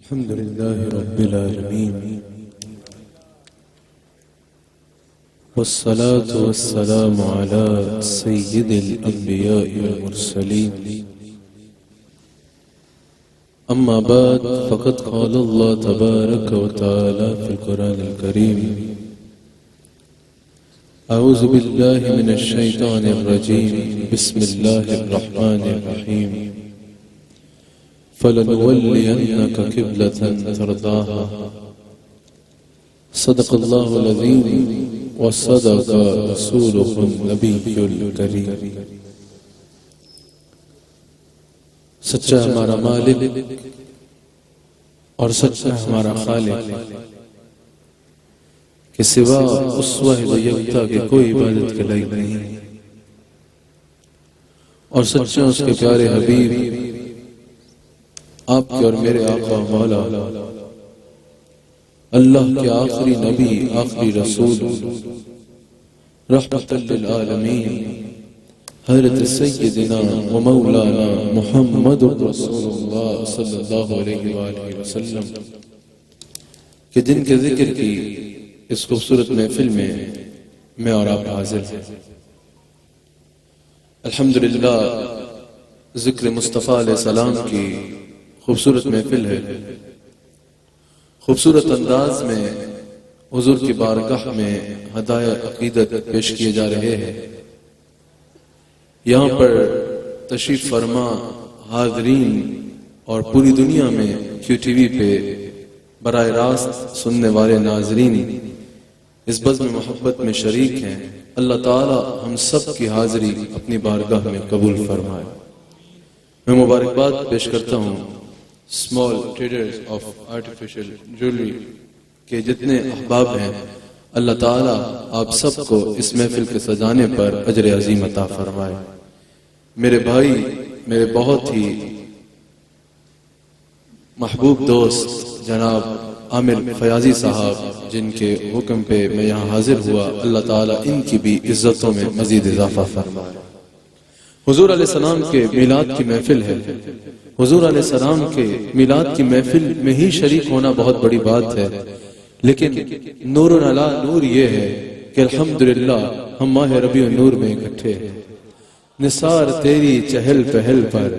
الحمد لله رب العالمين والصلاة والسلام على سيد الأنبياء والمرسلين أما بعد فقد قال الله تبارك وتعالى في القرآن الكريم أعوذ بالله من الشيطان الرجيم بسم الله الرحمن الرحيم فلنولينك قبلة ترضاها صدق الله العظيم وصدق رسوله النبي الكريم۔ سچا ہمارا مالک اور سچا ہمارا خالق کہ سوا اس واحد یکتا کے کوئی عبادت کے لائق نہیں، اور سچا اس کے پیارے حبیب آپ کے اور میرے آقا مولا اللہ کے آخری نبی آخری رسول رحمت للعالمین حضرت سیدنا و مولانا محمد رسول اللہ صلی اللہ علیہ وآلہ وسلم کہ جن کے ذکر کی اس خوبصورت محفل میں اور آپ حاضر ہیں۔ الحمدللہ ذکر مصطفیٰ علیہ السلام کی خوبصورت محفل ہے، خوبصورت انداز میں حضور کی بارگاہ میں ہدایت عقیدت پیش کیے جا رہے ہیں۔ یہاں پر تشریف فرما حاضرین اور پوری دنیا میں کیو ٹی وی پہ براہ راست سننے والے ناظرین اس بزم محبت میں شریک ہیں، اللہ تعالی ہم سب کی حاضری اپنی بارگاہ میں قبول فرمائے۔ میں مبارکباد پیش کرتا ہوں small traders of artificial jewellery کے جتنے احباب ہیں، اللہ تعالیٰ آپ سب کو اس محفل کے سجانے پر اجر عظیم عطا فرمائے۔ میرے بھائی، میرے بہت ہی محبوب دوست جناب عامر فیاضی صاحب جن کے حکم پہ میں یہاں حاضر ہوا، اللہ تعالیٰ ان کی بھی عزتوں میں مزید اضافہ فرمائے۔ حضور علیہ السلام کے میلاد کی محفل ہے، حضور علیہ السلام کے میلاد کی محفل میں ہی شریک ہونا بہت بڑی بات ہے، لیکن نور علی نور یہ ہے کہ الحمدللہ ہم ماہ ربیع النور میں اکٹھے ہیں۔ نثار تیری چہل پہل پر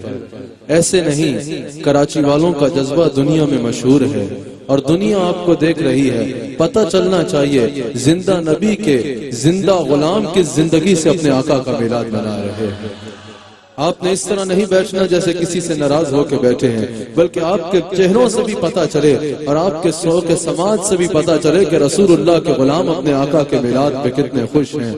ایسے نہیں، کراچی والوں کا جذبہ دنیا میں مشہور ہے اور دنیا آپ کو دیکھ رہی ہے۔ پتہ چلنا چاہیے زندہ نبی کے زندہ غلام کی زندگی سے اپنے آقا کا میلاد منا رہے ہیں۔ آپ نے اس طرح نہیں بیٹھنا جیسے کسی سے ناراض ہو کے بیٹھے ہیں، بلکہ آپ کے چہروں سے بھی پتہ چلے اور آپ کے سوق سماج سے بھی پتہ چلے کہ رسول اللہ کے غلام اپنے آقا کے میلاد پہ کتنے خوش ہیں۔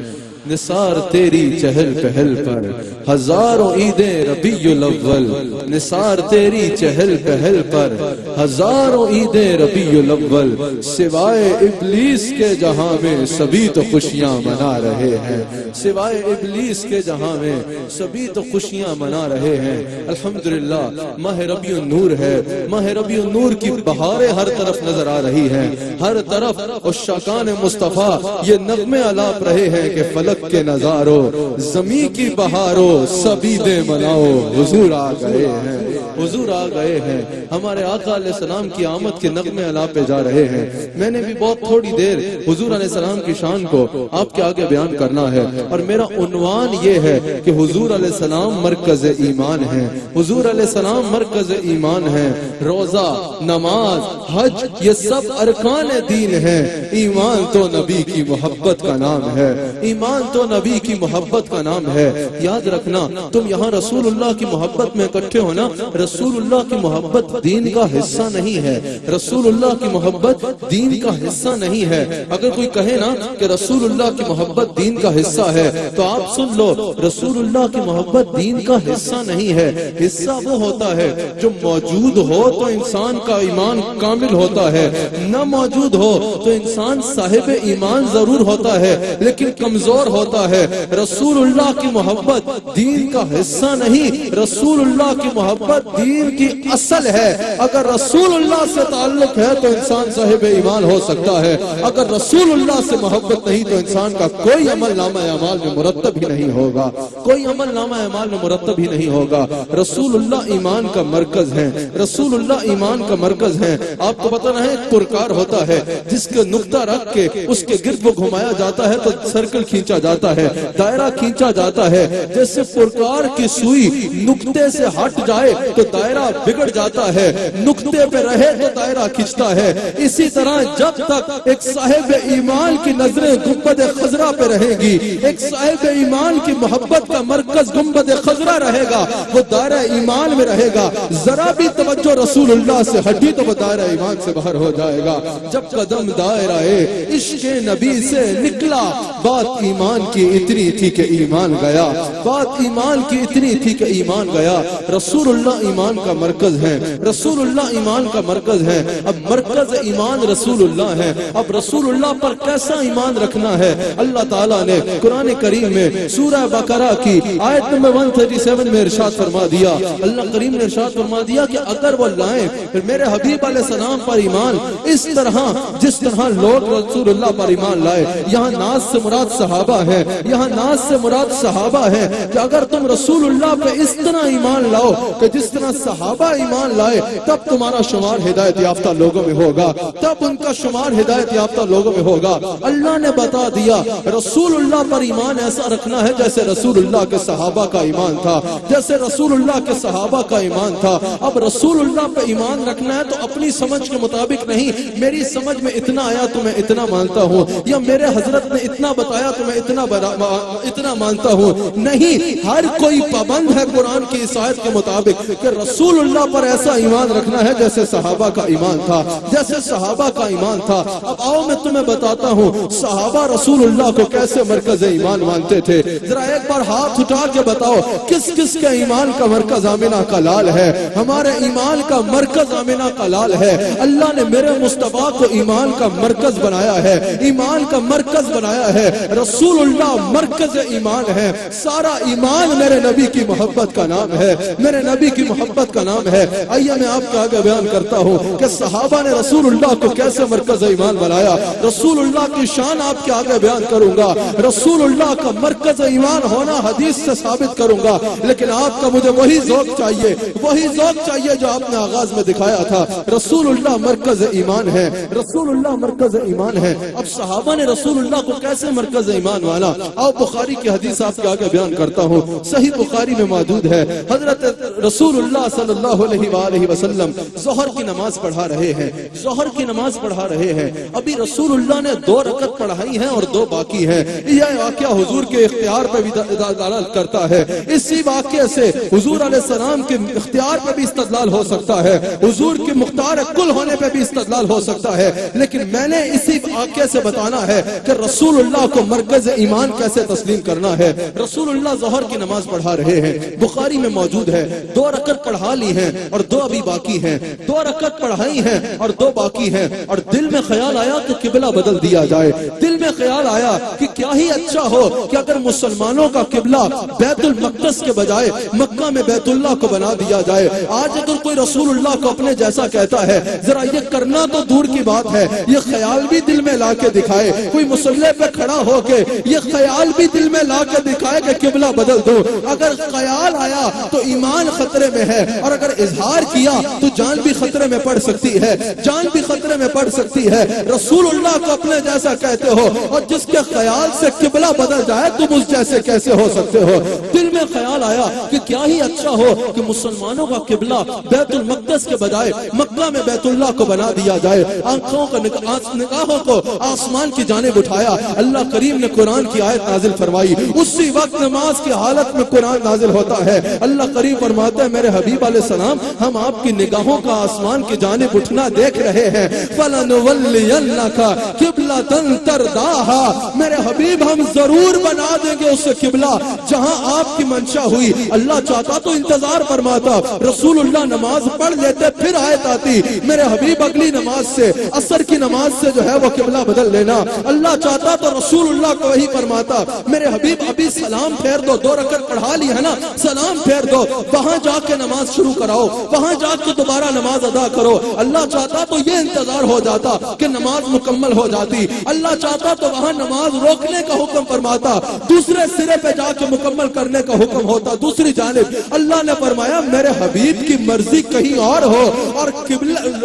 نثار تیری چہل پہل پر ہزاروں عیدیں ربیع الاول، نثار تیری چہل پہل پر ہزاروں عیدیں ربیع الاول، سوائے ابلیس کے جہاں میں سبھی تو خوشیاں منا رہے ہیں، سوائے ابلیس کے جہاں میں سبھی تو خوشیاں منا رہے ہیں۔ الحمدللہ ماہ ربیع النور ہے، ماہ ربیع النور کی بہاریں ہر طرف نظر آ رہی ہیں، ہر طرف عشاقان مصطفیٰ یہ نغمے الاپ رہے ہیں کہ فلک کے نظاروں زمین کی بہاروں سبھی دے مناؤ، حضور آ گئے ہیں، حضور آ گئے ہیں۔ ہمارے آقا علیہ السلام کی آمد کے نغمے الاپے جا رہے ہیں۔ میں نے بھی بہت تھوڑی دیر حضور علیہ السلام کی شان کو آپ کے آگے بیان کرنا ہے، اور میرا عنوان یہ ہے کہ حضور علیہ السلام مرکز ایمان ہیں، حضور علیہ السلام مرکز ایمان ہیں۔ روزہ، نماز، حج یہ سب ارکان دین ہیں، ایمان تو نبی کی محبت کا نام ہے، ایمان تو نبی کی محبت کا نام ہے۔ یاد رکھنا تم یہاں رسول اللہ کی محبت میں اکٹھے ہونا، رسول اللہ کی محبت دین کا حصہ نہیں ہے، رسول اللہ کی محبت دین کا حصہ نہیں ہے۔ اگر کوئی کہے نا کہ رسول اللہ کی محبت دین کا حصہ ہے تو آپ سن لو، رسول اللہ کی محبت دین کا حصہ نہیں ہے۔ حصہ وہ ہوتا ہے جو موجود ہو تو انسان کا ایمان کامل ہوتا ہے، نہ موجود ہو تو انسان صاحب ایمان ضرور ہوتا ہے لیکن کمزور ہوتا ہے۔ رسول اللہ کی محبت دین کا حصہ نہیں، رسول اللہ کی محبت دین کی اصل ہے. اگر رسول اللہ سے تعلق ہے تو انسان صاحب ایمان ہو سکتا ہے. اگر رسول اللہ سے محبت نہیں تو انسان کا کوئی عمل نامہ اعمال میں مرتب ہی نہیں ہوگا. کوئی عمل نامہ اعمال میں مرتب ہی نہیں ہوگا. رسول اللہ ایمان کا مرکز ہے. رسول اللہ ایمان کا مرکز ہے. آپ کو پتہ نہیں ایک پرکار ہوتا ہے جس کے نقطہ رکھ کے اس کے گرد وہ گھمایا جاتا ہے تو سرکل کھینچا جاتا ہے, دائرہ کھینچا جاتا ہے. جیسے پرکار کی سوئی نقطے سے ہٹ جائے تو دائرہ بگڑ جاتا ہے, نقطے پہ رہے تو دائرہ کھینچتا ہے. اسی طرح جب تک ایک صاحب ایمان کی نظریں گنبد خضرا پہ رہیں گی, ایک صاحب ایمان کی محبت کا مرکز گنبد خضرا رہے گا, وہ دائرہ ایمان میں رہے گا. ذرا بھی توجہ رسول اللہ سے ہٹی تو وہ دائرہ ایمان سے باہر ہو جائے گا. جب قدم دائرہ عشق نبی سے نکلا, بات ایمان کی اتنی تھی کہ ایمان گیا. بات ایمان کی اتنی تھی کہ ایمان گیا. رسول اللہ ایمان کا مرکز ہے. رسول اللہ ایمان کا مرکز ہے. اب مرکز ایمان رسول اللہ ہے. اب رسول اللہ پر کیسا ایمان رکھنا ہے؟ اللہ تعالیٰ نے قرآن کریم میں سورہ بقرہ کی آیت نمبر 137 میں ارشاد فرما دیا. اللہ کریم نے ارشاد فرما دیا کہ اگر وہ لائیں پھر میرے حبیب علیہ السلام پر ایمان اس طرح جس طرح لوگ رسول اللہ پر ایمان لائے. یہاں ناز سے مراد صحابہ ہیں. یہاں ناز سے مراد صحابہ ہیں کہ اگر تم رسول اللہ پہ اس طرح ایمان لاؤ کہ جس طرح صحابہ ایمان لائے تب تمہارا شمار ہدایت یافتہ لوگوں میں ہوگا, تب ان کا شمار ہدایت یافتہ لوگوں میں ہوگا. اللہ نے بتا دیا رسول اللہ پر ایمان ایسا رکھنا ہے جیسے رسول اللہ کے صحابہ کا ایمان تھا, جیسے رسول اللہ کے صحابہ کا ایمان تھا. اب رسول اللہ پہ ایمان رکھنا ہے تو اپنی سمجھ کے مطابق نہیں, میری سمجھ میں اتنا آیا تو میں اتنا مانتا ہوں, یا میرے حضرت نے اتنا بتایا تو میں اتنا مانتا ہوں. نہیں, ہر کوئی پابند ہے قرآن کی اس آیت کے مطابق کہ رسول اللہ پر ایسا ایمان رکھنا ہے جیسے صحابہ کا ایمان تھا, جیسے صحابہ کا ایمان تھا. اب آؤ میں تمہیں بتاتا ہوں صحابہ رسول اللہ کو کیسے مرکز ایمان مانتے تھے. ذرا ایک بار ہاتھ اٹھا کے بتاؤ کس کس کے ایمان کا مرکز آمنہ کا لال ہے؟ ہمارے ایمان کا مرکز آمنہ کا لال ہے. اللہ نے میرے مصطفیٰ کو ایمان کا مرکز بنایا ہے, ایمان کا مرکز بنایا ہے. رسول اللہ مرکز ایمان ہے. سارا ایمان میرے نبی کی محبت کا نام ہے, میرے نبی کی محبت کا نام ہے. آئیے میں آپ کو آگے بیان کرتا ہوں کہ صحابہ نے رسول اللہ کو کیسے مرکز ایمان بنایا. رسول اللہ کی شان آپ کے آگے بیان کروں گا, رسول اللہ کا مرکز ایمان ہونا حدیث سے ثابت کروں گا, لیکن آپ کا مجھے وہی ذوق چاہیے, وہی ذوق چاہیے جو آپ نے آغاز میں دکھایا تھا. رسول اللہ مرکز ایمان ہے, رسول اللہ مرکز ایمان ہے. اب صحابہ نے رسول اللہ کو کیسے مرکز ایمان مانا؟ آؤ بخاری کی حدیث آپ کے آگے بیان کرتا ہوں. صحیح بخاری میں موجود ہے, حضرت رسول اللہ صلی اللہ علیہ وآلہ وسلم ظہر کی نماز پڑھا رہے ہیں, ظہر کی نماز پڑھا رہے ہیں. ابھی رسول اللہ نے 2 رکعت پڑھائی ہیں اور 2 باقی ہیں. یہ واقعہ حضور کے اختیار پہ بھی دلالت کرتا ہے. اسی واقعے سے حضور علیہ السلام کے اختیار پہ بھی استدلال ہو سکتا ہے, حضور کے مختار کل ہونے پہ بھی استدلال ہو سکتا ہے. لیکن میں نے اسی واقعے سے بتانا ہے کہ رسول اللہ کو مرکز ایمان کیسے تسلیم کرنا ہے. رسول اللہ ظہر کی نماز پڑھا رہے ہیں, بخاری میں موجود ہے. 2 رکعت پڑھا لی ہیں اور 2 ابھی باقی ہیں. 2 رکعت پڑھائی ہیں اور 2 باقی ہیں. اور دل میں خیال آیا کہ قبلہ بدل دیا جائے. دل میں خیال آیا کہ کیا ہی اچھا ہو کہ اگر مسلمانوں کا قبلہ بیت المقدس کے بجائے مکہ میں بیت اللہ کو بنا دیا جائے. آج اگر کوئی رسول اللہ کو اپنے جیسا کہتا ہے, ذرا یہ کرنا تو دور کی بات ہے, یہ خیال بھی دل میں لا کے دکھائے. کوئی مصلی پہ کھڑا ہو کے یہ خیال بھی دل میں لا کے دکھائے کہ قبلہ بدل دو. اگر خیال آیا تو ایمان خطرے میں ہے, اور اگر اظہار کیا تو جان بھی خطرے میں پڑ سکتی ہے, جان بھی خطرے میں پڑ سکتی ہے. رسول اللہ کو اپنے جیسا کہتے ہو اور جس کے خیال سے قبلہ بدل جائے تم اس جیسے کیسے ہو سکتے ہو؟ دل میں خیال آیا کہ کیا ہی اچھا ہو کہ مسلمانوں کا قبلہ بیت المقدس کے بجائے مکہ میں بیت اللہ کو بنا دیا جائے. آنکھوں کو نگاہوں کو آسمان کی جانب اٹھایا. اللہ کریم نے قرآن کی آیت نازل فرمائی. اسی وقت نماز کی حالت میں قرآن نازل ہوتا ہے. اللہ کریم فرماتا ہے میرے حبیب علیہ السلام ہم آپ کی نگاہوں کا آسمان کی جانب اٹھنا دیکھ رہے ہیں. فَلَنُوَلِّيَنَّكَ قِبْلَةً تَرْضَاهَا, میرے حبیب ہم ضرور بنا دیں گے اس قبلہ جہاں آپ کی منشا ہوئی. اللہ چاہتا تو انتظار فرماتا, رسول اللہ نماز پڑھ لیتے پھر آیت آتی میرے حبیب اگلی نماز سے عصر کی نماز سے جو ہے وہ قبلہ بدل لینا. اللہ چاہتا تو رسول اللہ کو وہی فرماتا میرے حبیب ابھی سلام پھیر دو, 2 رکعت پڑھا لی ہے نا, سلام پھیر دو, وہاں جا کے نماز شروع کراؤ, وہاں جا کے دوبارہ نماز ادا کرو. اللہ چاہتا تو یہ انتظار ہو جاتا کہ نماز مکمل ہو جاتی. اللہ چاہتا تو وہاں نماز روکنے کا حکم فرماتا, دوسرے سرے پہ جا کے مکمل کرنے کا حکم ہوتا. دوسری جانب اللہ نے فرمایا میرے حبیب کی مرضی کہیں اور ہو اور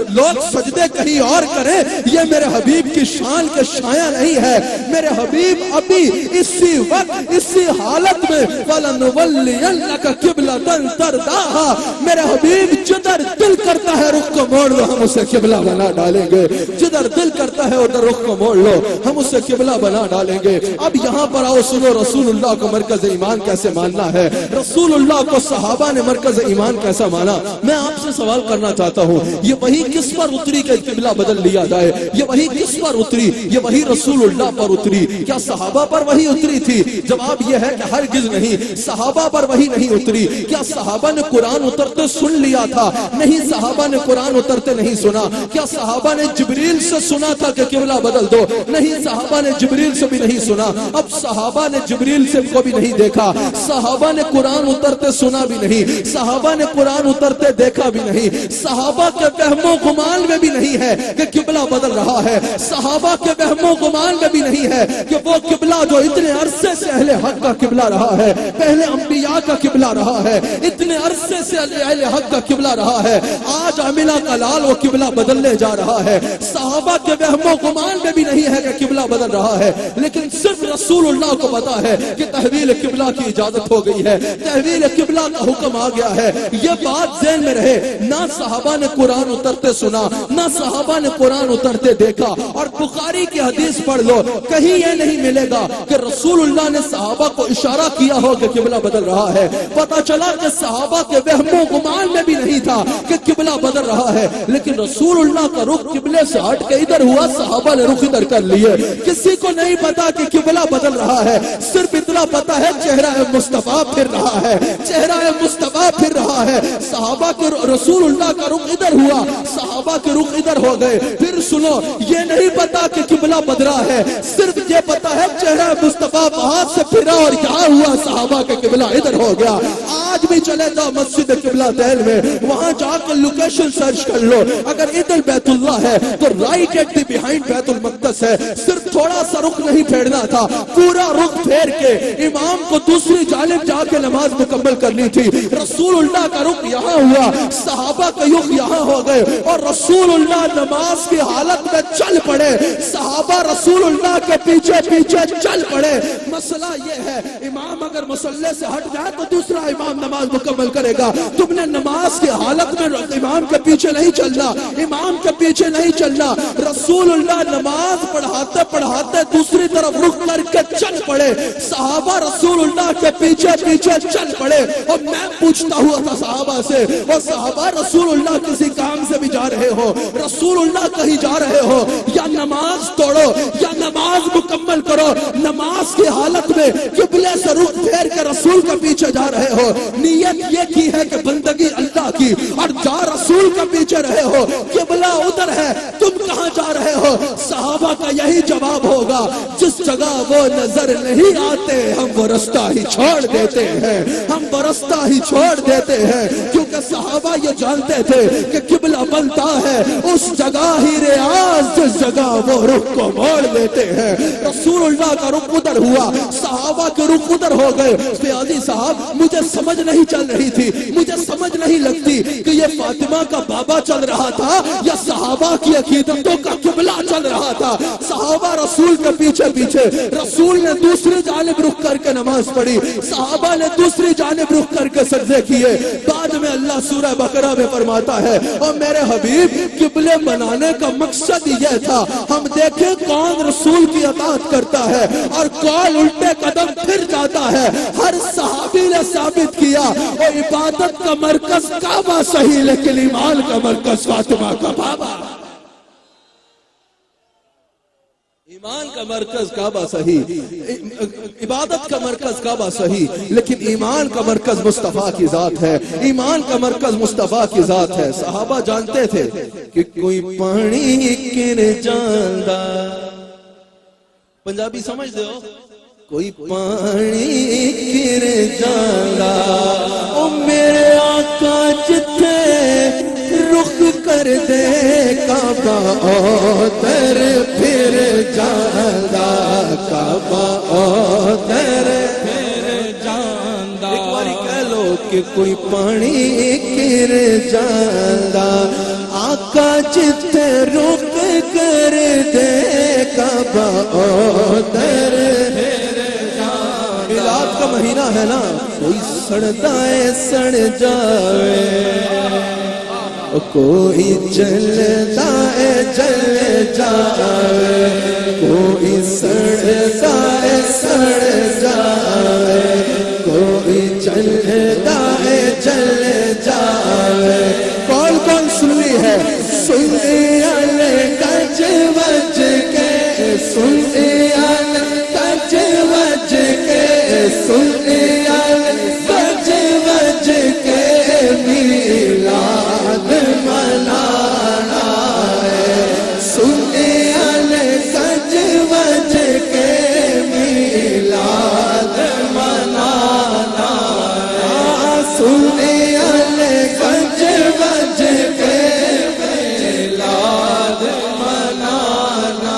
لوگ سجدے کہیں اور کریں, یہ میرے حبیب کی شان کے شایع نہیں ہے. میرے حبیب ابھی اسی وقت اسی حالت میں وَلَنُوَلِّيَنَّكَ قِبْلَةً تَرْضَاهَا, میرے حبیب جدھر دل کرتا ہے رخ کو موڑ لو ہم اسے قبلہ بنا ڈالیں گے. جدھر دل کرتا ہے ادھر رخ کو موڑ لو ہم اسے قبلہ بنا ڈالیں گے. اب یہاں پر آؤ سنو رسول اللہ کو مرکز ایمان کیسے ماننا ہے, رسول اللہ کو صحابہ نے مرکز ایمان کیسا مانا. میں آپ سے سوال کرنا چاہتا ہوں, یہ وہی کس پر اتری کہ قبلہ بدل لیا جائے؟ یہ وہی کس پر اتری؟ یہ وہی رسول اللہ پر اتری. کیا صحابہ پر وہی اتری تھی؟ جواب یہ ہے کہ ہرگز نہیں, صحابہ پر وہی نہیں اتری. کیا صحابہ نے قرآن اترتے سن لیا تھا؟ نہیں, صحابہ نے قرآن اترتے نہیں سنا. کیا صحابہ نے جبریل سے سنا تھا کہ قبلہ بدل دو؟ نہیں, صحابہ نے جبریل سے بھی نہیں سنا. اب صحابہ نے جبریل سے کو بھی نہیں دیکھا, صحابہ نے قرآن اترتے سنا بھی نہیں, صحابہ نے قرآن اترتے دیکھا بھی نہیں. صحابہ کے وہم و گمان میں بھی نہیں ہے کہ قبلہ بدل رہا ہے. صحابہ کے وہم و گمان میں بھی نہیں ہے کہ وہ قبلہ جو اتنے عرصے سے اہل حق کا قبلہ رہا ہے, پہلے انبیاء کا قبلہ رہا ہے, اتنے عرصے سے اہل حق کا قبلہ رہا ہے, آج عاملہ کا لال وہ قبلہ بدلنے جا رہا ہے. صحابہ کے وہم و گمان میں بھی نہیں ہے کہ قبلہ بدل رہا ہے, لیکن صرف رسول اللہ کو پتا ہے کہ تحویل قبلہ کی اجازت ہو گئی ہے, تحویل قبلہ کا حکم آ گیا ہے. یہ بات ذہن میں رہے, نہ صحابہ نے قرآن اترتے سنا, نہ صحابہ نے قرآن اترتے دیکھا. اور بخاری کی حدیث پڑھ لو, کہیں یہ نہیں ملے گا کہ رسول اللہ نے صحابہ کو اشارہ کیا ہو کہ قبلہ بدل رہا ہے. پتہ چلا کہ صحابہ کے وہم و گمان میں بھی نہیں تھا کہ قبلہ بدل رہا ہے, لیکن رسول اللہ کا رخ قبلے سے ہٹ کے ادھر ہوا, صحابہ نے رخ ادھر کر لیے. کسی کو نہیں پتا کہ قبلہ بدل رہا ہے, صرف اتنا پتا ہے چہرہ مصطفیٰ پھر رہا ہے, چہرہ مصطفیٰ پھر رہا ہے. صحابہ کے رسول اللہ کا رخ ادھر ہوا, صحابہ کے رخ ادھر ہو گئے. پھر سنو, یہ نہیں پتا کہ قبلہ بدلا ہے, صرف یہ پتا ہے چہرہ مصطفیٰ وہاں سے پھرا اور یہاں ہوا, صحابہ کا قبلہ ادھر ہو گیا. آج بھی چلے جاؤ مسجد قبلہ تین میں, وہاں جا کر لوکیشن سرچ کر لو, اگر ادھر بیت اللہ ہے تو رائٹ ایٹ دی بیہائنڈ بیت المقدس ہے. صرف تھوڑا سا رخ نہیں پھیرنا تھا, پورا رخ پھیر کے امام کو دوسری جانب جا کے نماز مکمل کرنی تھی. رسول اللہ کا رخ یہاں ہوا, صحابہ کا رخ یہاں ہو گئے, اور رسول اللہ نماز کی حالت میں چل پڑے, صحابہ رسول اللہ کے پیچھے پیچھے چل پڑے. مسئلہ یہ ہے, امام اگر مصلی سے ہٹ جائے تو دوسرا امام نماز مکمل کرے گا. تم نے نماز کی حالت میں امام کے پیچھے نہیں چلنا, امام کے پیچھے نہیں چلنا. رسول اللہ نماز پڑھاتے پڑھاتے دوسری طرف رخ کر کے چل پڑے, صحابہ رسول اللہ کے پیچھے پیچھے چل پڑے. اور میں پوچھتا ہوا تھا صحابہ سے, اور صحابہ رسول اللہ کسی کام سے بھی جا رہے ہو, رسول اللہ کہیں جا رہے ہو, یا نماز توڑو یا نماز مکمل کرو, نماز کی حالت میں قبلے سے رخ پھیر کے رسول کے پیچھے جا رہے ہو, نیت یہ کی ہے کہ بندگی اللہ کی, اور جا رسول کے پیچھے رہے ہو, قبلہ ادھر ہے, تم کہاں جا رہے ہو؟ صحابہ کا یہی جواب ہوگا, جس جگہ وہ نظر نہیں آتے ہم وہ رستہ ہی چھوڑ دیتے ہیں, ہم وہ رستہ ہی چھوڑ دیتے ہیں. کیونکہ صحابہ یہ جانتے تھے کہ قبلہ بنتا ہے اس جگہ ہی ریاض جس جگہ وہ رخ کو موڑ دیتے ہیں. رسول اللہ کا رخ ادھر ہوا, صحابہ کے رخ ادھر ہو گئے. فیاضی صاحب, مجھے سمجھ نہیں چل رہی تھی, مجھے سمجھ نہیں لگتی کہ یہ فاطمہ کا بابا چل رہا تھا یا صحابہ کی عقیدتوں کا قبلہ چل رہا تھا. صحابہ رسول کے پیچھے پیچھے, رسول نے دوسری جانب رخ کر کے نماز پڑھی, صحابہ نے دوسری جانب رخ کر کے سجدے کیے. بعد میں اللہ سورہ بقرہ میں فرماتا ہے, اور میرے حبیب قبلے بنانے کا مقصد یہ تھا ہم دیکھیں کون رسول کی اطاعت کرتا ہے اور کون الٹے قدم پھر جاتا ہے. ہر صحابی نے ثابت کیا, اور عبادت کا مرکز کعبہ صحیح لیکن ایمان کا مرکز فاطمہ کا بابا. ایمان کا مرکز کعبہ صحیح, عبادت کا مرکز کعبہ صحیح, لیکن ایمان کا مرکز مصطفیٰ کی ذات ہے, ایمان کا مرکز مصطفیٰ کی ذات ہے. صحابہ جانتے تھے کہ کوئی پانی کن جاندا, پنجابی سمجھ دے ہو, کوئی پانی گر جاندا او میرے آقا جتھے رخ کر دے کعبہ ادھر پھر جاندا کعبہ ادھر پھر جاندا ایک باری کہہ لو کہ کوئی پانی گر جاندا آقا جتھے رخ کر دے کعبہ ادھر میلاد کا مہینہ ہے نا کوئی سڑتا ہے سڑ جاوے کوئی جلتا ہے جل جاوے کوئی سڑتا ہے سڑ جاوے کوئی جلتا ہے جل جاوے کون کون سنی ہے سنی والے گج بج کے سنی والے گج بج کے سنی والے گج بج کے میلاد منانا ہے سنی والے گج بج کے میلاد منانا ہے سنی والے گج بج کے میلاد منانا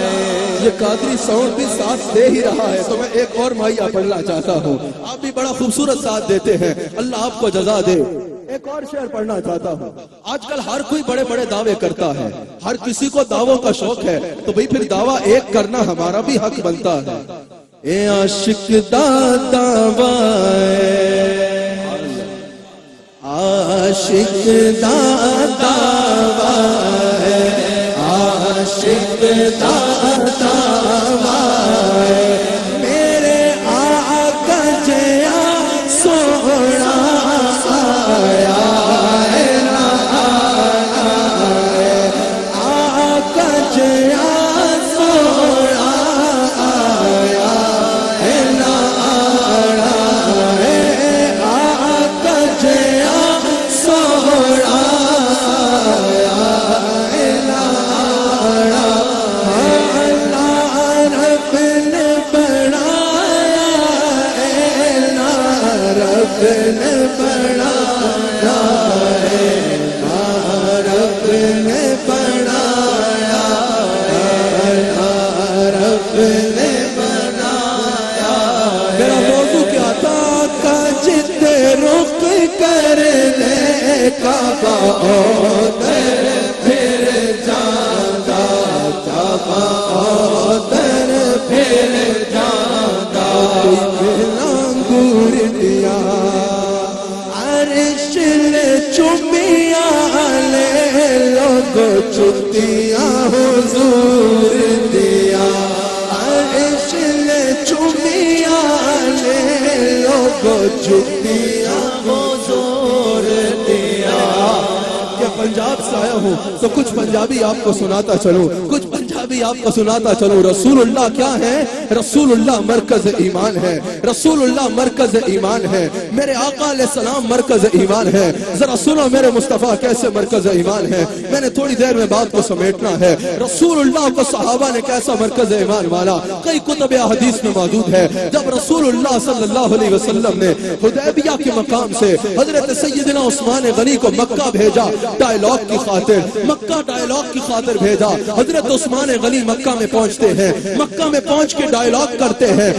ہے یہ قادری ساؤنڈ بھی ساتھ دے ہی رہا ہے تو میں ایک اور مائیہ پڑھنا چاہتا ہوں آپ بھی بڑا خوبصورت ساتھ دیتے ہیں اللہ آپ کو جزا دے ایک اور شعر پڑھنا چاہتا ہوں آج کل ہر کوئی بڑے بڑے دعوے کرتا ہے ہر کسی کو دعووں کا شوق ہے تو بھئی پھر دعویٰ ایک کرنا ہمارا بھی حق بنتا ہے اے عاشق دا دعویٰ عاشق دا دعویٰ عاشق دا دعویٰ میرے آقا جیا سونا آیا ہے نا آقا جیا سونا آیا ہے نا آقا جیا سونا آیا ہے نا رب نے بنایا ہے نا رب نے بنایا ہے نا رب نے بنایا ہے نا رب نے بنایا میرا موضوع کیا تھا کا جتے رخ کر لے کعبہ ادھر پھر جاندا کعبہ ادھر پھر جاندا لانگور دیا عرش نے چومیا لے لوگ چٹیاں حضور دیا عرش نے چومیا لے لوگ چٹیاں حضور دیا کیا پنجاب سے آیا ہوں تو کچھ پنجابی آپ کو سناتا چلوں کچھ پنجابی آپ کو سناتا چلوں رسول اللہ کیا ہے رسول اللہ مرکز ایمان ہے رسول اللہ مرکز ایمان ہے میرے آقا علیہ السلام مرکز ایمان ہے ذرا سنو میرے مصطفیٰ کیسے مرکز ایمان ہے میں نے تھوڑی دیر میں بات کو سمیٹنا ہے رسول اللہ کو صحابہ نے کیسا مرکز ایمان مانا کئی کتب حدیث میں موجود ہے جب رسول اللہ صلی اللہ علیہ وسلم نے حدیبیہ کے مقام سے حضرت سیدنا عثمان غنی کو مکہ بھیجا ڈائیلاگ کی خاطر مکہ ڈائیلاگ کی خاطر بھیجا حضرت عثمان غنی مکہ میں پہنچتے ہیں مکہ میں پہنچ کے ڈائیلاگ کرتے ہیں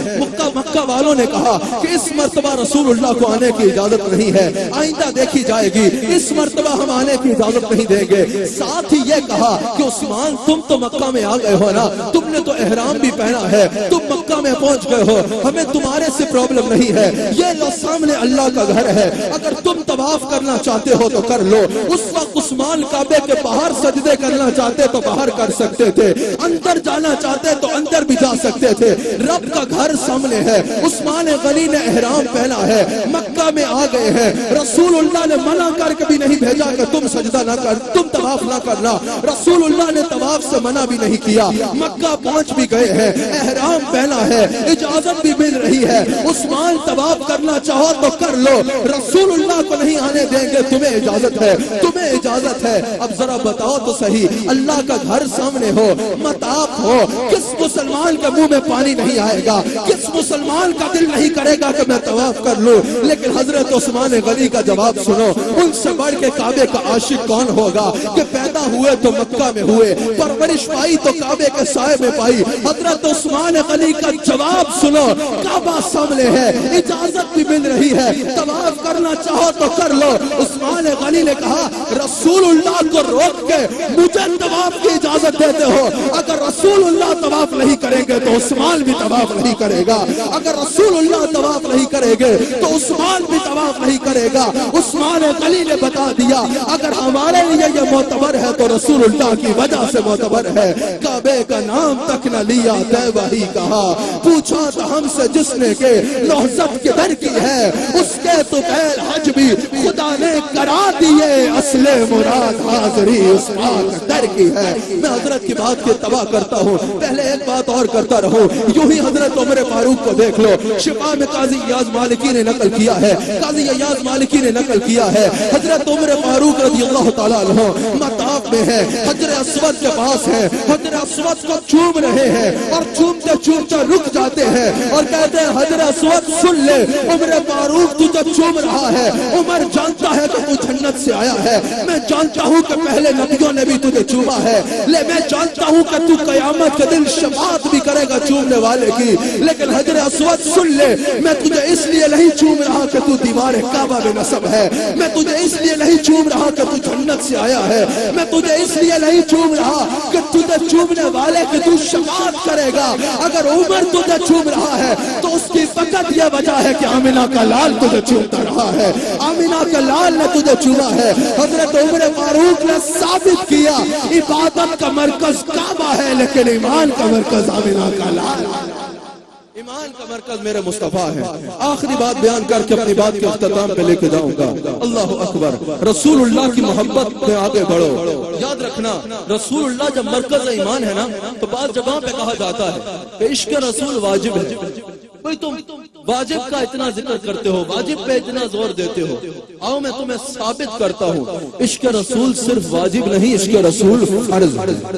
مکہ والوں نے کہا کہ اس مرتبہ رسول اللہ کو آنے کی اجازت نہیں ہے آئندہ دیکھی جائے گی اس مرتبہ ہم آنے کی اجازت نہیں دیں گے ساتھ ہی یہ کہا کہ عثمان تم تو مکہ میں آ گئے ہو نا تم نے تو احرام بھی پہنا ہے تم مکہ میں پہنچ گئے ہو ہمیں تمہارے سے پرابلم نہیں ہے یہ لو سامنے اللہ کا گھر ہے اگر تم طواف کرنا چاہتے ہو تو کر لو اس وقت عثمان کعبے کے باہر سجدے کرنا چاہتے تو باہر کر سکتے تھے اندر جانا چاہتے تو اندر بھی جا سکتے تھے رب کا گھر سامنے ہے عثمان غنی نے احرام پہنا ہے مکہ میں آ گئے ہیں رسول اللہ نے منع کر کے بھی نہیں بھیجا کہ تم سجدہ نہ کر تم طواف نہ کرنا رسول اللہ نے طواف سے منع بھی نہیں کیا مکہ پہنچ بھی گئے ہیں احرام پہنا ہے اجازت بھی مل رہی ہے، عثمان طواف کرنا چاہو تو کر لو، رسول اللہ کو نہیں آنے دیں گے، تمہیں اجازت ہے، تمہیں اجازت ہے۔ اب ذرا بتاؤ تو صحیح، اللہ کا گھر سامنے ہو، مطاف ہو، کس مسلمان کے منہ میں پانی نہیں آئے گا؟ کس مسلمان کا دل نہیں کرے گا کہ میں طواف کر لوں؟ لیکن حضرت عثمان غنی کا جواب سنو، ان سے بڑھ کے کعبے کا عاشق کون ہوگا کہ پیدا ہوئے تو مکہ میں ہوئے، پرورش پائی تو کعبے کے سائے میں پائی۔ حضرت عثمان غنی کا جواب سنو، کعبہ سامنے ہے، اجازت بھی مل رہی ہے، طواف کرنا چاہو تو کر لو۔ عثمان غنی نے کہا رسول اللہ کو روک کے مجھے طواف کی اجازت دیتے ہو؟ اگر رسول اللہ طواف نہیں کریں گے تو عثمان بھی طواف نہیں کرے گا، اگر رسول اللہ طواف نہیں کرے گے تو عثمان بھی طواف نہیں کرے گا۔ عثمان غنی نے بتا دیا اگر ہمارے لیے یہ معتبر ہے تو رسول اللہ کی وجہ سے معتبر ہے۔ کعبے کا نام تک نہ لیا طیبہ ہی کہا، پوچھا تھا ہم سے جس نے کہ نہضت کے در کی ہے، اس کے تو غیر حج بھی خدا نے کرا دیے، اصل مراد حاضری اس پاک در کی ہے۔ میں حضرت کی بات کی تباہ کرتا ہوں، پہلے ایک بات اور کرتا رہوں، یوں ہی حضرت عمر فاروق کو دیکھ لو، شفا میں قاضی ایاز مالکی نے نقل کیا ہے، قاضی ایاز مالکی نے نقل کیا ہے، حضرت عمر فاروق رضی اللہ تعالیٰ عنہ مطاف میں ہے، حجر اسود کے پاس ہے، حجر اسود کو چوم رہے ہیں اور چومتے چومتے رک جاتے ہیں اور کہتے ہیں حجر اسود سن لے، عمر فاروق تجھے چوم رہا ہے، عمر جانتا ہے کہ تو جنت سے آیا ہے، میں جانتا ہوں کہ پہلے نبیوں نے بھی تجھے چوما ہے، میں جانتا ہوں کہ تو قیامت کے دن شفاعت بھی کرے گا چومنے والے کی، لیکن حجر اسود سن لے، میں تجھے اس لیے نہیں چوم رہا کہ تو دیوار کعبہ میں نصب ہے، میں تجھے اس لیے نہیں چوم رہا کہ تو جنت سے آیا ہے، میں تجھے اس لیے نہیں چوم رہا کہ تجھے چومنے والے کی تو شفاعت کرے گا۔ اگر عمر تجھے چوم رہا ہے تو اس کی فقط یہ وجہ ہے کہ آمنہ کا لال تجھے چومتا رہا ہے، آمنہ کا لال نے تجھے چوما ہے۔ حضرت عمر فاروق نے ثابت کیا عبادت کا مرکز کعبہ ہے لیکن ایمان کا مرکز آمنہ کا لال، ایمان کا مرکز میرے مصطفیٰ ہے۔ آخری بات بیان کر کے اپنی بات کے اختتام پہ لے کے جاؤں گا۔ اللہ اکبر، رسول اللہ کی محبت میں آگے بڑھو۔ یاد رکھنا رسول اللہ جب مرکز ایمان ہے نا تو بعض جگہوں پہ کہا جاتا ہے کہ عشق رسول واجب ہے۔ بھئی تم واجب کا اتنا ذکر کرتے ہو، واجب پہ اتنا زور دیتے ہو، آؤ میں تمہیں ثابت کرتا ہوں عشق رسول صرف واجب نہیں، عشق رسول فرض ہے۔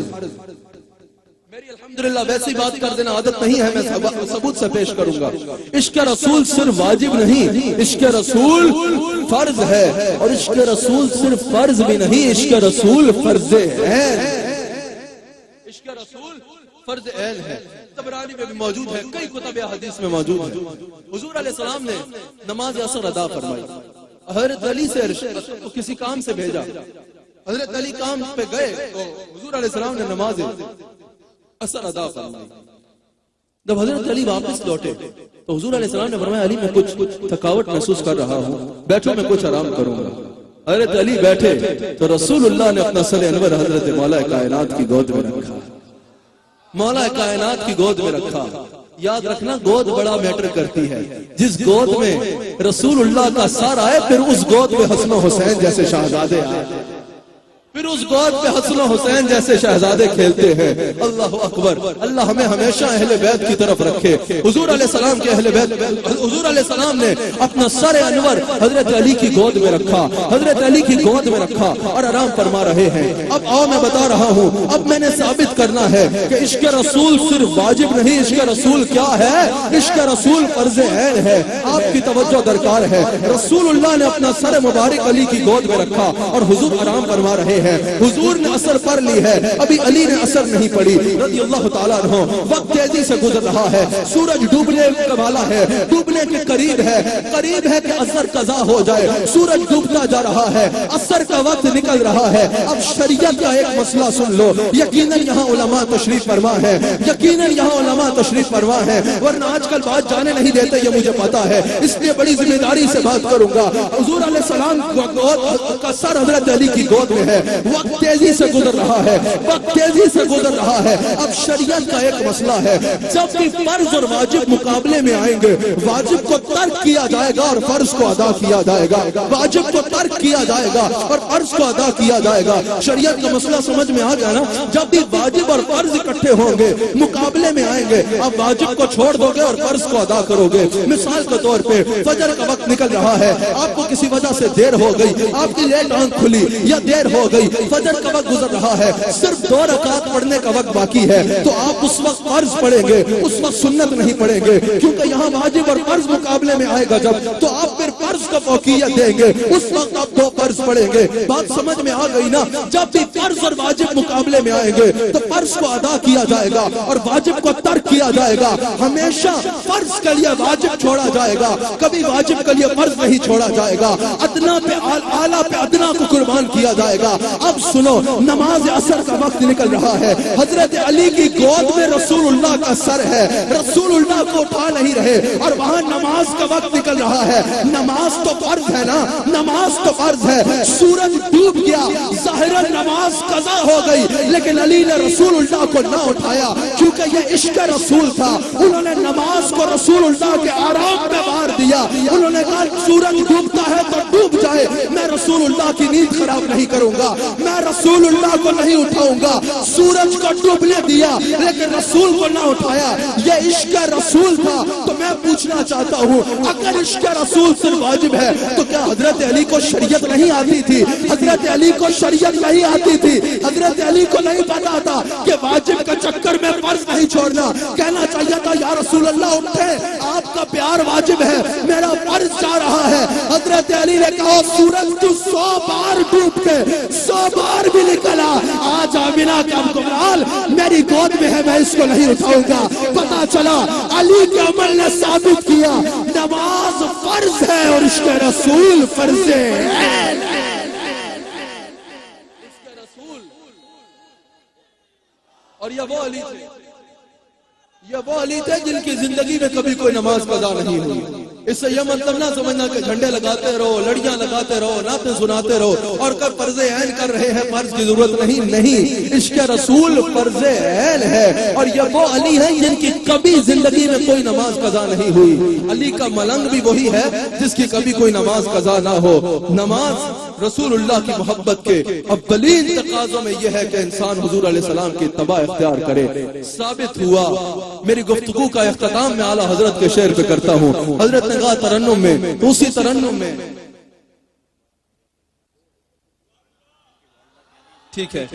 میری الحمدللہ ویسی بات کر دینا عادت نہیں ہے، میں ثبوت سے پیش کروں گا۔ عشق رسول صرف واجب نہیں، عشق رسول فرض ہے، اور عشق رسول صرف فرض بھی نہیں، عشق رسول فرض ہے، عشق رسول فرض عین ہے۔ طبرانی میں بھی موجود ہے، کئی کتب حدیث میں موجود ہے۔ حضور علیہ السلام نے نماز عصر ادا فرمائی، حضرت علی سے کسی کام سے بھیجا، حضرت علی کام پہ گئے تو حضور علیہ السلام نے نماز عصر ادا فرمائی۔ جب حضرت علی واپس لوٹے تو حضور علیہ السلام نے فرمایا علی میں کچھ تھکاوٹ محسوس کر رہا ہوں، بیٹھو میں کچھ آرام کروں گا۔ حضرت علی بیٹھے تو رسول اللہ نے اپنا سر انور حضرت مولا کائنات کی گود میں رکھا، مولا کائنات کی گود میں رکھا۔ یاد رکھنا گود بڑا میٹر کرتی ہے، جس گود میں رسول اللہ کا سر آئے پھر اس گود میں حسن و حسین جیسے شہزادے آئے، پھر اس گود پہ حسن و حسین جیسے شہزادے کھیلتے ہیں۔ اللہ اکبر، اللہ ہمیں ہمیشہ اہل بیت کی طرف رکھے۔ حضور علیہ السلام کے اہل بیت، حضور علیہ السلام نے اپنا سر انور حضرت علی کی گود میں رکھا، حضرت علی کی گود میں رکھا اور آرام فرما رہے ہیں۔ اب آؤ میں بتا رہا ہوں، اب میں نے ثابت کرنا ہے کہ عشق رسول صرف واجب نہیں، عشق رسول کیا ہے؟ عشق رسول فرض عین ہے۔ آپ کی توجہ درکار ہے، رسول اللہ نے اپنا سر مبارک علی کی گود میں رکھا اور حضور آرام فرما رہے ہیں۔ حضور نے اثر پڑھ لی ہے، ابھی علی نے اثر نہیں پڑھی رضی اللہ تعالیٰ عنہ۔ وقت تیزی سے گزر رہا ہے، سورج ڈوبنے والا ہے، ڈوبنے کے قریب ہے کہ اثر قضا ہو جائے۔ سورج ڈوبتا جا رہا ہے، اثر کا وقت نکل رہا ہے۔ اب شریعت کا ایک مسئلہ سن لو، یقیناً یہاں علماء تشریف فرما ہے، یقیناً یہاں علماء تشریف فرما ہے، ورنہ آج کل بات جانے نہیں دیتے، یہ مجھے پتا ہے، اس لیے بڑی ذمہ داری سے بات کروں گا۔ حضور علیہ السلام کا سر حضرت علی کی گود میں ہے، وقت تیزی سے گزر رہا ہے، وقت تیزی سے گزر رہا ہے۔ اب شریعت کا ایک مسئلہ ہے، جب بھی فرض اور واجب مقابلے میں آئیں گے، واجب کو ترک کیا جائے گا اور فرض کو ادا کیا جائے گا، واجب کو ترک کیا جائے گا اور فرض کو ادا کیا جائے گا۔ شریعت کا مسئلہ سمجھ میں آ گیا نا؟ جب بھی واجب اور فرض اکٹھے ہوں گے، مقابلے میں آئیں گے، اب واجب کو چھوڑ دو گے اور فرض کو ادا کرو گے۔ مثال کے طور پہ فجر کا وقت نکل رہا ہے، آپ کو کسی وجہ سے دیر ہو گئی، آپ کی لیٹ آنکھ کھلی یا دیر ہو گئی، فجر کا وقت گزر رہا ہے، صرف 2 رکعت پڑھنے کا وقت باقی ہے، تو آپ اس وقت فرض پڑھیں گے، اس وقت سنت نہیں پڑھیں گے، کیونکہ یہاں واجب اور فرض مقابلے میں آئے گا جب، تو آپ پھر فرض کا فوقیت دیں گے، اس وقت آپ 2 فرض پڑھیں گے۔ بات سمجھ میں آ گئی نا؟ جب بھی فرض اور واجب مقابلے میں آئیں گے تو فرض کو ادا کیا جائے گا اور واجب کو ترک کیا جائے گا۔ ہمیشہ فرض کے لیے واجب چھوڑا جائے گا، کبھی واجب کے لیے فرض نہیں چھوڑا جائے گا، ادنا پہ اعلیٰ پہ ادنا کو قربان کیا جائے گا۔ اب سنو، نماز عصر کا وقت نکل رہا ہے، حضرت علی کی گود میں رسول اللہ کا سر ہے، رسول اللہ کو اٹھا نہیں رہے اور وہاں نماز کا وقت نکل رہا ہے۔ نماز تو فرض ہے نا، نماز تو فرض ہے۔ سورج ڈوب گیا، ظاہراً نماز قضا ہو گئی، لیکن علی نے رسول اللہ کو نہ اٹھایا کیونکہ یہ عشق رسول تھا۔ انہوں نے نماز کو رسول اللہ کے آرام میں مار دیا، انہوں نے کہا سورج ڈوبتا ہے تو ڈوب جائے، میں رسول اللہ کی نیند خراب نہیں کروں گا، میں رسول اللہ کو نہیں اٹھاؤں گا۔ سورج کو ڈوبنے دیا لیکن رسول کو نہ اٹھایا، یہ عشق رسول تھا۔ تو میں پوچھنا چاہتا ہوں، اگر عشق رسول صرف واجب ہے تو کیا حضرت علی کو شریعت نہیں آتی تھی؟ حضرت علی کو شریعت نہیں آتی تھی؟ حضرت علی کو نہیں پتا تھا کہ واجب کا چکر میں فرض نہیں چھوڑنا؟ کہنا چاہیے تھا یا رسول اللہ اٹھے، آپ کا پیار واجب ہے، میرا فرض جا رہا ہے۔ حضرت علی نے کہا سورج تو 100 بار ڈوب کے 100 بار بھی نکلا، آج آمینہ کا حکمران میری گود میں ہے، میں اس کو نہیں اٹھاؤں گا۔ پتا چلا علی کے عمل نے ثابت کیا نماز فرض ہے اور عشق رسول فرض ہے۔ اور یہ وہ علی تھے جن کی زندگی میں کبھی کوئی نماز قضا نہیں ہوئی۔ اس سے یہ مطلب نہ سمجھنا کہ جھنڈے لگاتے رہو، لڑیاں لگاتے رہو، نعتیں سناتے رہو اور کب فرض عین کر رہے ہیں، فرض کی ضرورت نہیں۔ عشق رسول فرض عین ہے، اور یہ وہ علی ہیں جن کی کبھی زندگی میں کوئی نماز قضا نہیں ہوئی۔ علی کا ملنگ بھی وہی ہے جس کی کبھی کوئی نماز قضا نہ ہو۔ نماز رسول اللہ کی محبت کے اولین تقاضوں میں یہ ہے کہ انسان حضور علیہ السلام کی اتباع اختیار کرے۔ ثابت ہوا، میری گفتگو کا اختتام میں اعلیٰ حضرت کے شعر پہ کرتا ہوں۔ حضرت نے کہا ترنم میں، تو اسی ترنم میں ٹھیک ہے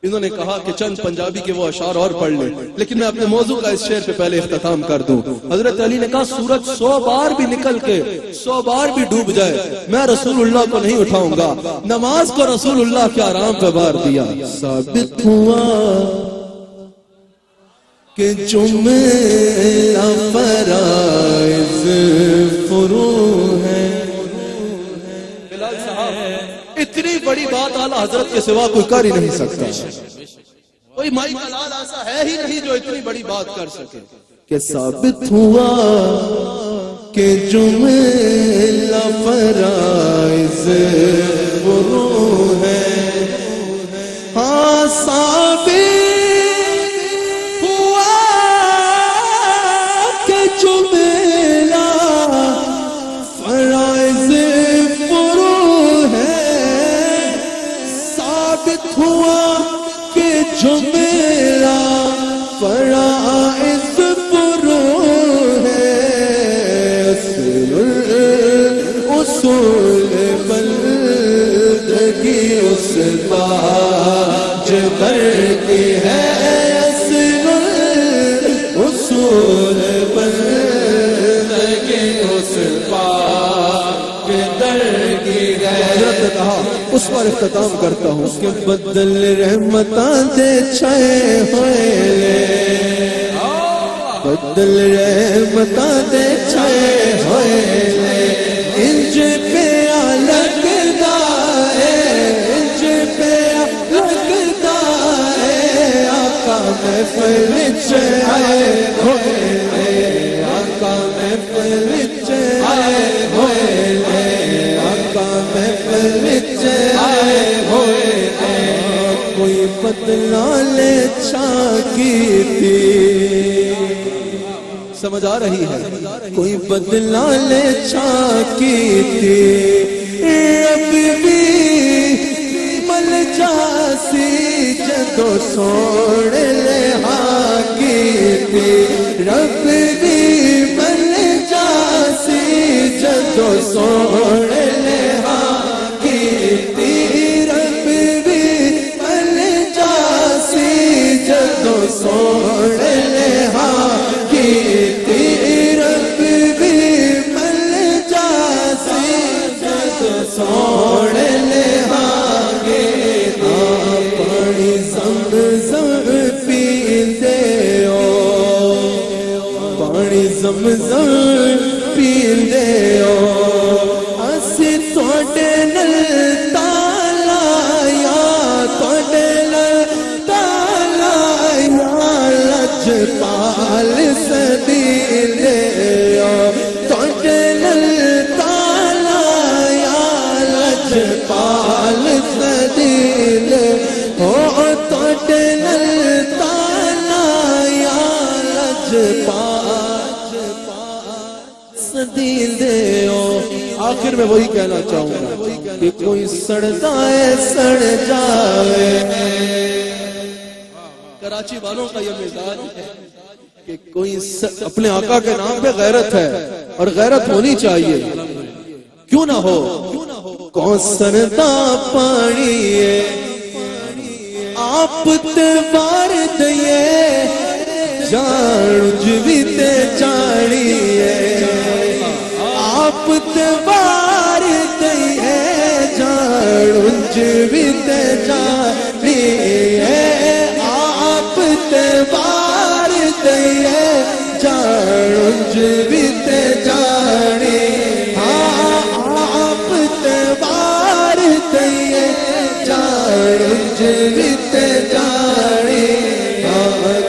انہوں نے کہا کہ چند پنجابی کے وہ اشعار اور پڑھ لیں، لیکن میں اپنے موضوع کا اس شعر پہ پہلے اختتام کر دوں۔ حضرت علی نے کہا سورج 100 بار بھی نکل کے 100 بار بھی ڈوب جائے، میں رسول اللہ کو نہیں اٹھاؤں گا۔ نماز کو رسول اللہ کے آرام پہ بار دیا۔ ثابت ہوا کہ جملہ فرائض فرو ہے۔ بلال صاحب، اتنی بڑی بات اعلیٰ حضرت کے سوا کوئی کر ہی نہیں سکتا، کوئی مائی کلال ایسا ہے ہی نہیں جو اتنی بڑی بات کر سکے کہ ثابت ہوا کہ جملہ فرائض فرو ہے۔ ہاں ثابت جملہ فرائض فرو ہے، ثابت ہوا کہ جملہ فرائض فرو ہے۔ اصول بندگی اس باج پر کی ہے، اصول اس پر اختتام کرتا ہوں کہ بدل رحمتاں دے چھائے ہوئے لے، بدل رحمتاں دے چھائے ہوئے لے، انج پیا لگدا ہے، انج پیا لگدا ہے، آقا محفل وچ آئے ہوئے لے، آقا محفل وچ آئے ہوئے لے، آقا محفل وچ آئے ہوئے بدلا لے چاکی تھی، سمجھ آ رہی ہے؟ کوئی بدلا لے چاکی تھی، رب بھی مل جاسی جدو سوڑ لے ہاکی تھی، رب بھی مل جاسی جدو سوڑ لے ہاکی تھی، رب بھی مل جاسی جدو سوڑ لے ہاکی تھی، رب بھی مل جاسی جدو سوڑ لے ہاکی تھی، پانی زمزم پیندے ہو، پانی زمزم پیندے ہو، اسی توڑے نل تالا یا توڑے نل تالا یا لجپال سدیندے ہو، توڑے نل تالا یا لجپال سدیندے ہو، توڑے نل تالا یا لجپال سدیندے ہو۔ آخر میں وہی کہنا چاہوں گا کہ کوئی سڑتا ہے سڑ جائے، کراچی والوں کا یہ مزاج ہے کہ کوئی اپنے آقا کے نام پہ غیرت ہے اور غیرت ہونی چاہیے، کیوں نہ ہو۔ کون سردا پانی ہے آپ تبار دئیے، جان جوی تے چاڑی ہے، آپ تبار دئیے، جان جوی تے چاڑی ہے، آپ تبار دئیے، جان جوی تے چاڑی، آپ تبار دئیے، جان جوی تے چاڑی،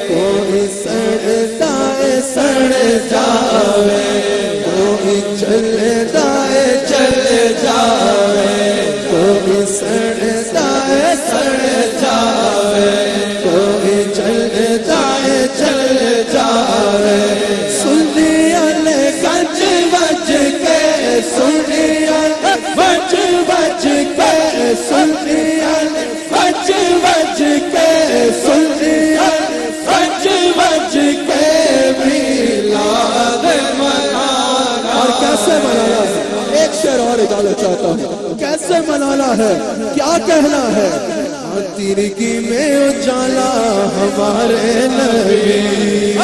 کوئی سڑتا ہے سڑ جاوے، کوئی چلتا ہے چل جاوے، کوئی سڑتا ہے سڑ جاوے، کوئی چلتا ہے چل جاوے، سنیا لے گج بج کے، سنیا بج بج کے، سنیا بج بج کے، سنیا بج بج کے میلاد منانا۔ اور کیسے منانا ہے؟ ایک شعر اور اجازت چاہتا ہوں، کیسے منانا ہے، کیا کہنا ہے؟ تیرگی میں اجالا ہمارے نبی،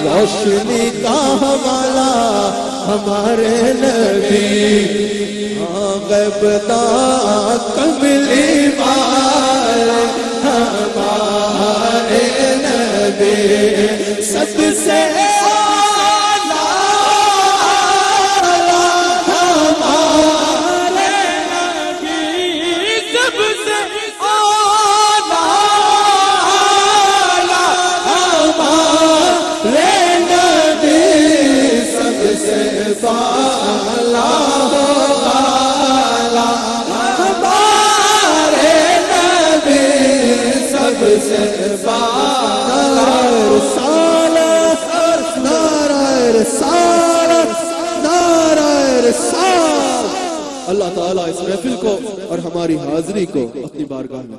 روشنی کا حوالہ ہمارے نبی، غیب دا کملی والے ہمارے نبی، سب سے اللہ تعالیٰ اس محفل کو اور ہماری حاضری کو اپنی بارگاہ میں